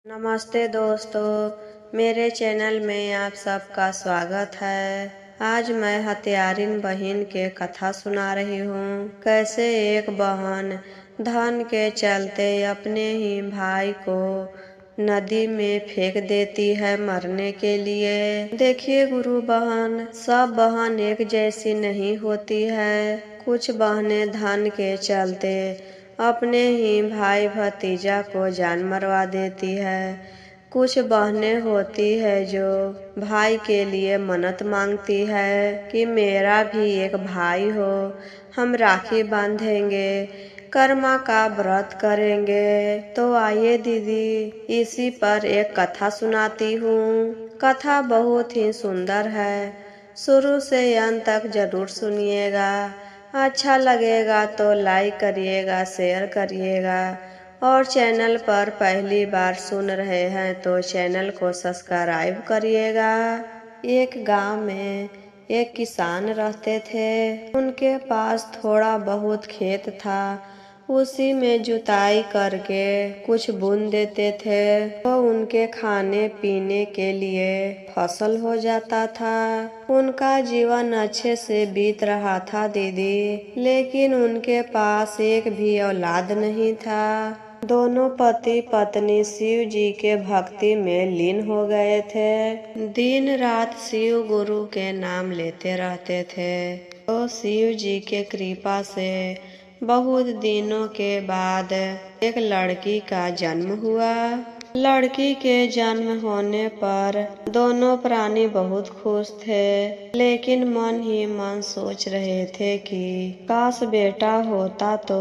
नमस्ते दोस्तों, मेरे चैनल में आप सबका स्वागत है। आज मैं हत्यारिन बहन के कथा सुना रही हूँ। कैसे एक बहन धन के चलते अपने ही भाई को नदी में फेंक देती है मरने के लिए। देखिए गुरु बहन, सब बहन एक जैसी नहीं होती है। कुछ बहनें धन के चलते अपने ही भाई भतीजा को जान मरवा देती है। कुछ बहनें होती है जो भाई के लिए मन्नत मांगती है कि मेरा भी एक भाई हो, हम राखी बांधेंगे, कर्मा का व्रत करेंगे। तो आइए दीदी, इसी पर एक कथा सुनाती हूँ। कथा बहुत ही सुंदर है, शुरू से अंत तक जरूर सुनिएगा। अच्छा लगेगा तो लाइक करिएगा, शेयर करिएगा, और चैनल पर पहली बार सुन रहे हैं तो चैनल को सब्सक्राइब करिएगा। एक गांव में एक किसान रहते थे। उनके पास थोड़ा बहुत खेत था, उसी में जुताई करके कुछ बुन देते थे तो उनके खाने पीने के लिए फसल हो जाता था। उनका जीवन अच्छे से बीत रहा था दीदी, लेकिन उनके पास एक भी औलाद नहीं था। दोनों पति पत्नी शिव जी के भक्ति में लीन हो गए थे। दिन रात शिव गुरु के नाम लेते रहते थे। तो शिव जी के कृपा से बहुत दिनों के बाद एक लड़की का जन्म हुआ। लड़की के जन्म होने पर दोनों प्राणी बहुत खुश थे, लेकिन मन ही मन सोच रहे थे कि काश बेटा होता तो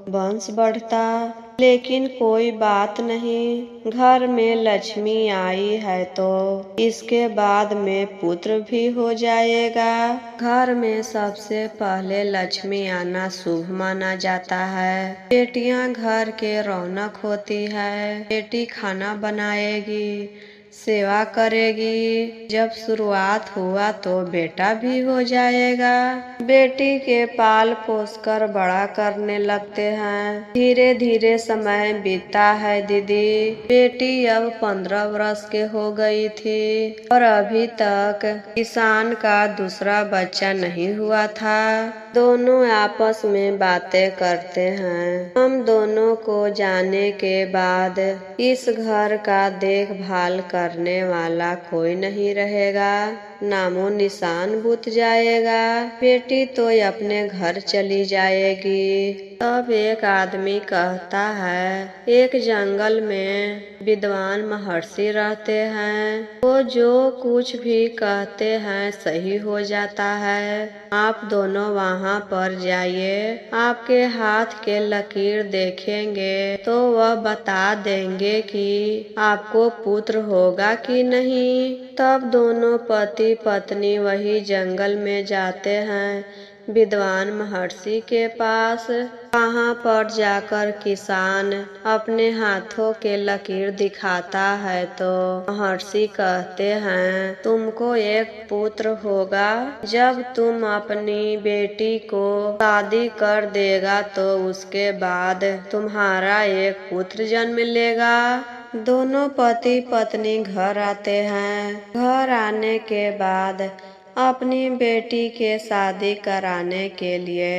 वंश बढ़ता। लेकिन कोई बात नहीं, घर में लक्ष्मी आई है तो इसके बाद में पुत्र भी हो जाएगा। घर में सबसे पहले लक्ष्मी आना शुभ माना जाता है। बेटियां घर के रौनक होती है। बेटी खाना बनाएगी, सेवा करेगी। जब शुरुआत हुआ तो बेटा भी हो जाएगा। बेटी के पाल पोस कर बड़ा करने लगते हैं। धीरे धीरे समय बीतता है दीदी। बेटी अब 15 वर्ष के हो गई थी और अभी तक किसान का दूसरा बच्चा नहीं हुआ था। दोनों आपस में बातें करते हैं। हम दोनों को जाने के बाद इस घर का देखभाल करने वाला कोई नहीं रहेगा, नामो निशान बुझ जाएगा। बेटी तो अपने घर चली जाएगी। तब एक आदमी कहता है, एक जंगल में विद्वान महर्षि रहते हैं, वो जो कुछ भी कहते हैं सही हो जाता है। आप दोनों वहाँ पर जाइए, आपके हाथ के लकीर देखेंगे तो वह बता देंगे कि आपको पुत्र होगा कि नहीं। तब दोनों पति पत्नी वही जंगल में जाते हैं विद्वान महर्षि के पास। वहाँ पर जाकर किसान अपने हाथों के लकीर दिखाता है तो महर्षि कहते हैं, तुमको एक पुत्र होगा। जब तुम अपनी बेटी को शादी कर देगा तो उसके बाद तुम्हारा एक पुत्र जन्म लेगा। दोनों पति पत्नी घर आते हैं। घर आने के बाद अपनी बेटी के शादी कराने के लिए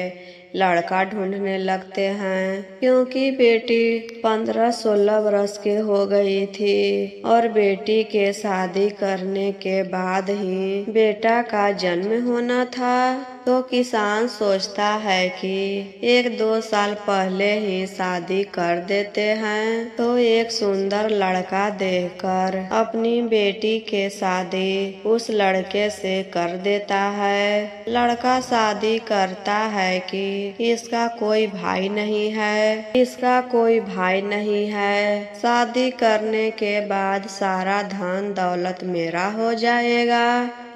लड़का ढूंढने लगते हैं, क्योंकि बेटी 15-16 वर्ष की हो गई थी और बेटी के शादी करने के बाद ही बेटा का जन्म होना था। तो किसान सोचता है कि 1-2 साल पहले ही शादी कर देते हैं। तो एक सुंदर लड़का देखकर अपनी बेटी के शादी उस लड़के से कर देता है। लड़का शादी करता है कि इसका कोई भाई नहीं है, इसका कोई भाई नहीं है। शादी करने के बाद सारा धन दौलत मेरा हो जाएगा।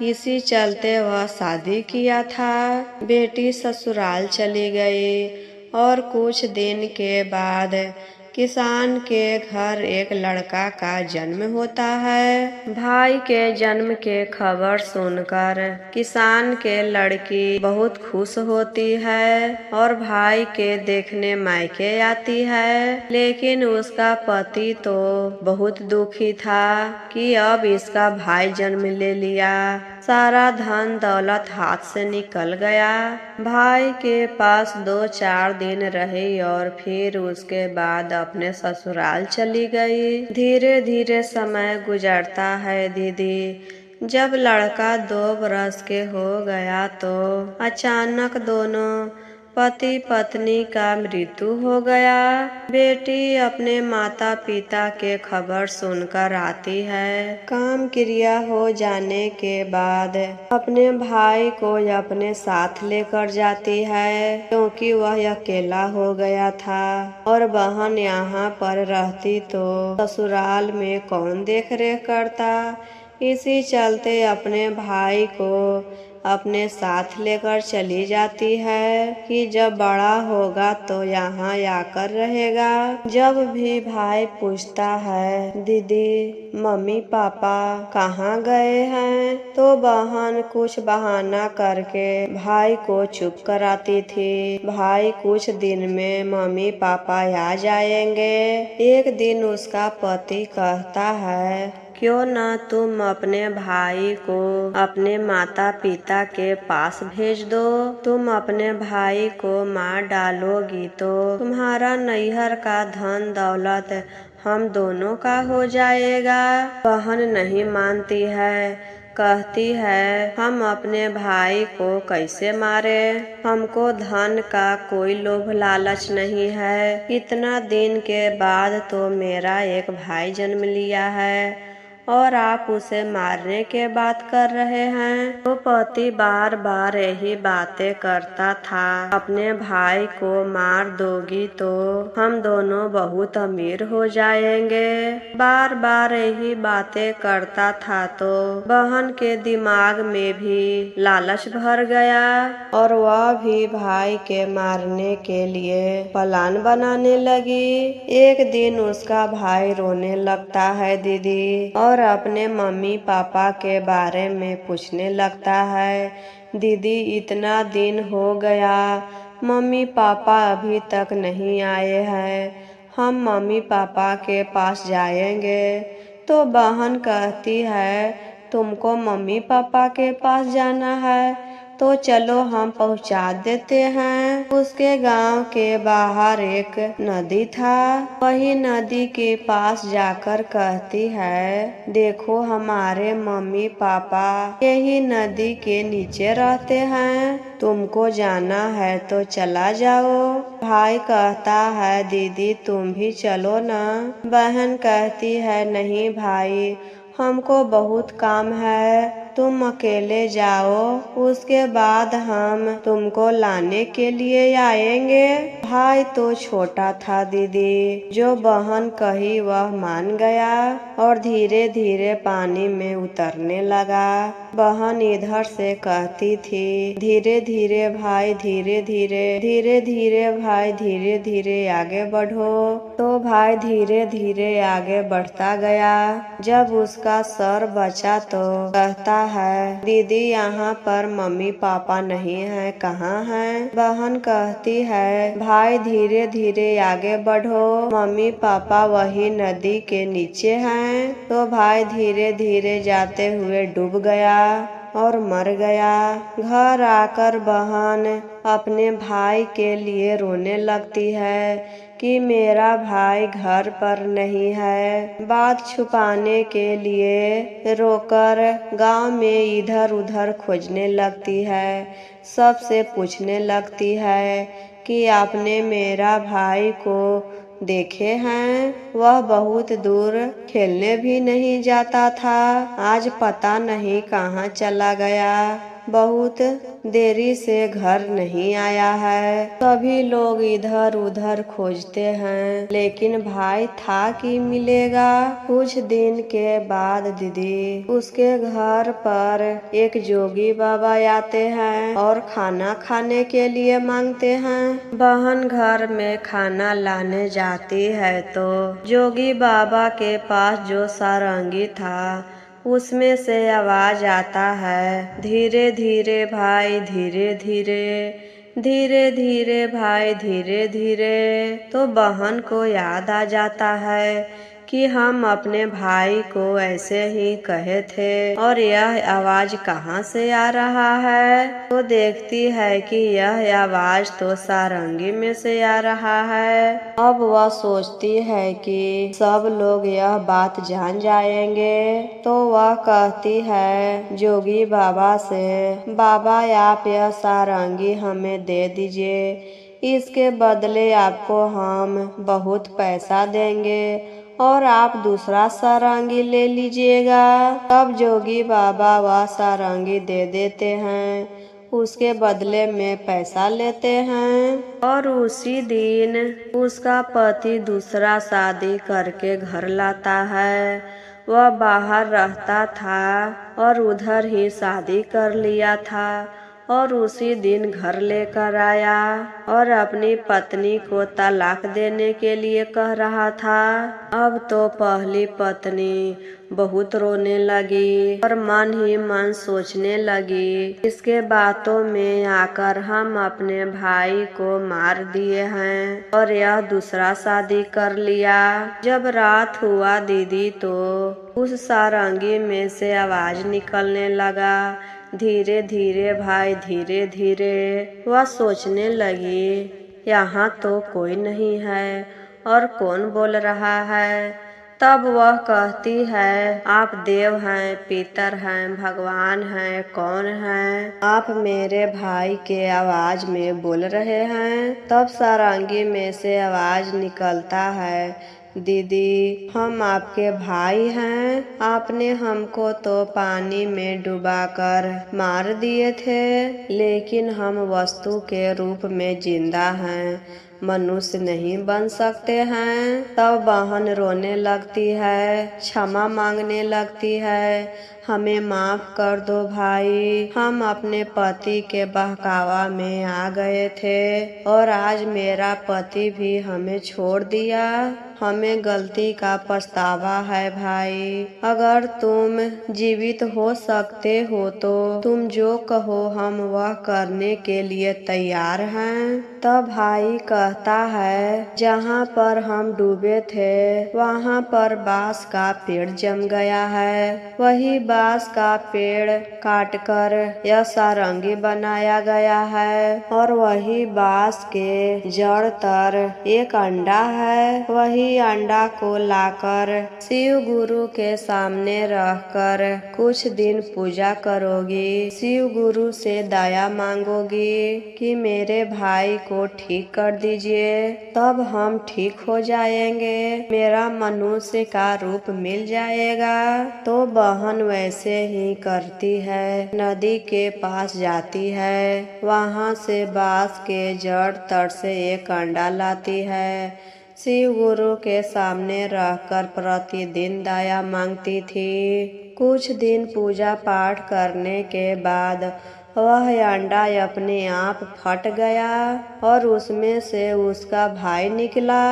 इसी चलते वह शादी किया था। बेटी ससुराल चली गई और कुछ दिन के बाद किसान के घर एक लड़का का जन्म होता है। भाई के जन्म के खबर सुनकर किसान के लड़की बहुत खुश होती है और भाई के देखने मायके आती है। लेकिन उसका पति तो बहुत दुखी था कि अब इसका भाई जन्म ले लिया। सारा धन दौलत हाथ से निकल गया। भाई के पास 2-4 दिन रही और फिर उसके बाद अपने ससुराल चली गई। धीरे धीरे समय गुजरता है दीदी। जब लड़का 2 बरस के हो गया तो अचानक दोनों पति पत्नी का मृत्यु हो गया। बेटी अपने माता पिता के खबर सुनकर आती है। काम क्रिया हो जाने के बाद अपने भाई को अपने साथ लेकर जाती है, क्योंकि वह अकेला हो गया था और बहन यहाँ पर रहती तो ससुराल में कौन देख रेख करता। इसी चलते अपने भाई को अपने साथ लेकर चली जाती है कि जब बड़ा होगा तो यहाँ आकर रहेगा। जब भी भाई पूछता है दीदी मम्मी पापा कहाँ गए हैं, तो बहन कुछ बहाना करके भाई को चुप कराती थी। भाई कुछ दिन में मम्मी पापा आ जाएंगे। एक दिन उसका पति कहता है क्यों न तुम अपने भाई को अपने माता पिता के पास भेज दो। तुम अपने भाई को मार डालोगी तो तुम्हारा नैहर का धन दौलत हम दोनों का हो जाएगा। बहन नहीं मानती है, कहती है हम अपने भाई को कैसे मारे। हमको धन का कोई लोभ लालच नहीं है। इतना दिन के बाद तो मेरा एक भाई जन्म लिया है और आप उसे मारने के बात कर रहे हैं। तो पति बार बार यही बातें करता था, अपने भाई को मार दोगी तो हम दोनों बहुत अमीर हो जाएंगे। बार बार यही बातें करता था तो बहन के दिमाग में भी लालच भर गया और वह भी भाई के मारने के लिए प्लान बनाने लगी। एक दिन उसका भाई रोने लगता है दीदी और अपने मम्मी पापा के बारे में पूछने लगता है। दीदी इतना दिन हो गया, मम्मी पापा अभी तक नहीं आए हैं, हम मम्मी पापा के पास जाएंगे। तो बहन कहती है तुमको मम्मी पापा के पास जाना है तो चलो हम पहुंचा देते हैं। उसके गांव के बाहर एक नदी था। वही नदी के पास जाकर कहती है देखो हमारे मम्मी पापा यही नदी के नीचे रहते हैं, तुमको जाना है तो चला जाओ। भाई कहता है दीदी तुम भी चलो ना। बहन कहती है नहीं भाई हमको बहुत काम है, तुम अकेले जाओ, उसके बाद हम तुमको लाने के लिए आएंगे। भाई तो छोटा था दीदी, जो बहन कही वह मान गया और धीरे धीरे पानी में उतरने लगा। बहन इधर से कहती थी धीरे धीरे भाई धीरे धीरे भाई धीरे धीरे आगे बढ़ो। तो भाई धीरे धीरे आगे बढ़ता गया। जब उसका सर बचा तो कहता है दीदी यहाँ पर मम्मी पापा नहीं है, कहाँ हैं? बहन कहती है भाई धीरे धीरे आगे बढ़ो, मम्मी पापा वही नदी के नीचे हैं। तो भाई धीरे धीरे जाते हुए डूब गया और मर गया। घर आकर बहन अपने भाई के लिए रोने लगती है कि मेरा भाई घर पर नहीं है। बात छुपाने के लिए रोकर गांव में इधर उधर खोजने लगती है। सबसे पूछने लगती है कि आपने मेरा भाई को देखे हैं? वह बहुत दूर खेलने भी नहीं जाता था, आज पता नहीं कहाँ चला गया। बहुत देरी से घर नहीं आया है। सभी लोग इधर उधर खोजते हैं, लेकिन भाई था कि मिलेगा। कुछ दिन के बाद दीदी उसके घर पर एक जोगी बाबा आते हैं और खाना खाने के लिए मांगते हैं। बहन घर में खाना लाने जाती है तो जोगी बाबा के पास जो सारंगी था उसमें से आवाज आता है, धीरे धीरे भाई धीरे धीरे, धीरे धीरे भाई धीरे धीरे। तो बहन को याद आ जाता है कि हम अपने भाई को ऐसे ही कहे थे और यह आवाज कहाँ से आ रहा है। तो देखती है कि यह आवाज तो सारंगी में से आ रहा है। अब वह सोचती है कि सब लोग यह बात जान जाएंगे, तो वह कहती है जोगी बाबा से, बाबा आप यह सारंगी हमें दे दीजिए, इसके बदले आपको हम बहुत पैसा देंगे और आप दूसरा सारंगी ले लीजिएगा। तब जोगी बाबा वह सारंगी दे देते हैं, उसके बदले में पैसा लेते हैं। और उसी दिन उसका पति दूसरा शादी करके घर लाता है। वह बाहर रहता था और उधर ही शादी कर लिया था और उसी दिन घर लेकर आया और अपनी पत्नी को तलाक देने के लिए कह रहा था। अब तो पहली पत्नी बहुत रोने लगी और मन ही मन सोचने लगी, इसके बातों में आकर हम अपने भाई को मार दिए हैं और यह दूसरा शादी कर लिया। जब रात हुआ दीदी तो उस सारंगी में से आवाज निकलने लगा, धीरे धीरे भाई धीरे धीरे। वह सोचने लगी, यहाँ तो कोई नहीं है और कौन बोल रहा है। तब वह कहती है, आप देव हैं, पितर हैं, भगवान हैं, कौन हैं? आप मेरे भाई के आवाज में बोल रहे हैं। तब सारंगी में से आवाज निकलता है, दीदी हम आपके भाई हैं, आपने हमको तो पानी में डुबाकर मार दिए थे, लेकिन हम वस्तु के रूप में जिंदा हैं, मनुष्य नहीं बन सकते हैं। तब बहन रोने लगती है, क्षमा मांगने लगती है, हमें माफ कर दो भाई, हम अपने पति के बहकावा में आ गए थे और आज मेरा पति भी हमें छोड़ दिया, हमें गलती का पछतावा है भाई। अगर तुम जीवित हो सकते हो तो तुम जो कहो हम वह करने के लिए तैयार हैं। तब भाई कहता है, जहाँ पर हम डूबे थे वहाँ पर बांस का पेड़ जम गया है, वही बांस का पेड़ काटकर यह सारंगी बनाया गया है और वही बांस के जड़ तर एक अंडा है, वही अंडा को लाकर शिव गुरु के सामने रखकर कुछ दिन पूजा करोगी, शिव गुरु से दया मांगोगी कि मेरे भाई को ठीक कर दीजिए, तब हम ठीक हो जाएंगे, मेरा मनुष्य का रूप मिल जाएगा। तो बहन वैसे ही करती है, नदी के पास जाती है, वहाँ से बांस के जड़ तर से एक अंडा लाती है, शिव गुरु के सामने रहकर प्रतिदिन दया मांगती थी। कुछ दिन पूजा पाठ करने के बाद वह अंडा अपने आप फट गया और उसमें से उसका भाई निकला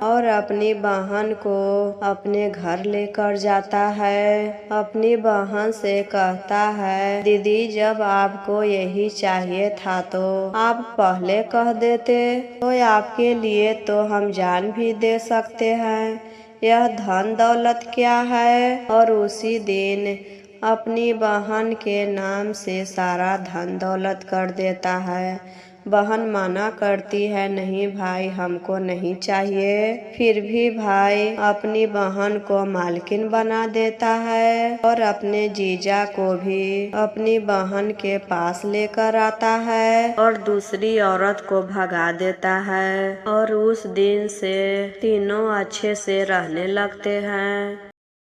और अपनी बहन को अपने घर लेकर जाता है। अपनी बहन से कहता है, दीदी जब आपको यही चाहिए था तो आप पहले कह देते, तो आपके लिए तो हम जान भी दे सकते हैं, यह धन दौलत क्या है। और उसी दिन अपनी बहन के नाम से सारा धन दौलत कर देता है। बहन मना करती है, नहीं भाई हमको नहीं चाहिए, फिर भी भाई अपनी बहन को मालकिन बना देता है और अपने जीजा को भी अपनी बहन के पास लेकर आता है और दूसरी औरत को भगा देता है और उस दिन से तीनों अच्छे से रहने लगते हैं।